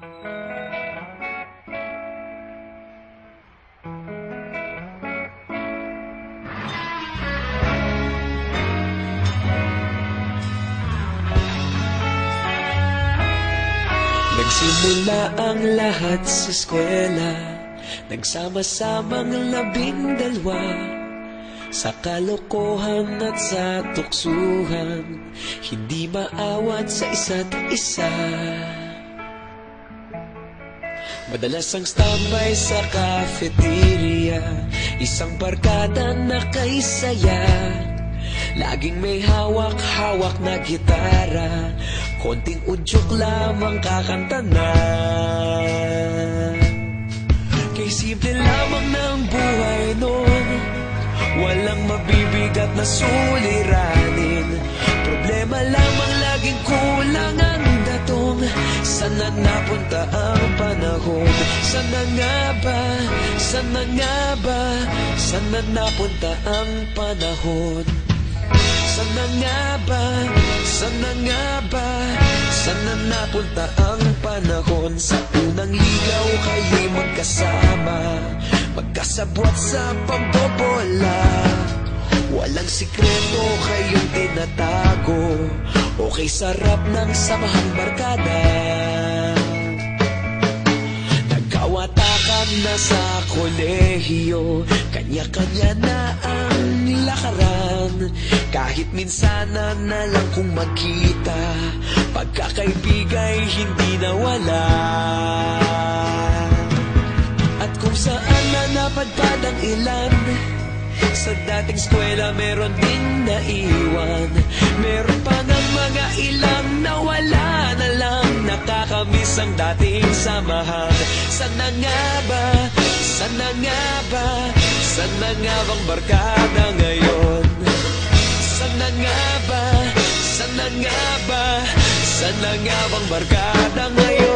Nagsimula ang lahat sa eskwela, nagsama-samang 12 sa kalokohan at sa tuksuhan, hindi maawat sa isa't isa. Madalas ang standby sa cafeteria, isang barkada na kay saya. Laging may hawak-hawak na gitara, konting udyok lamang kakanta na. Kay simple lamang ng buhay noon, walang mabibigat na suliranin. Problema lamang laging kulang ang datong. Sana napunta ang panahon? Sana nga ba? Sana nga ba? Sana napunta ang panahon? Sana nga ba? Sana nga ba? Sana napunta ang panahon? Sa unang ligaw kayo'y magkasama, magkasabwat sa pambobola. Walang sikreto kayong tinatago, okay sarap ng samahang barkada. Nagkawatakan na sa kolehiyo, kanya-kanya na ang lakaran. Kahit minsana na lang kung magkita, pagkakaibigay hindi nawala. At kung saan na napadpad ang ilan, sa dating eskwela meron din naiwan. Meron pa ng mga ilang nawala na lang, nakakamiss ang dating samahan. Sana nga ba? Sana nga ba? Sana nga bang barkada ngayon? Sana nga ba? Sana nga ba? Sana nga bang barkada ngayon?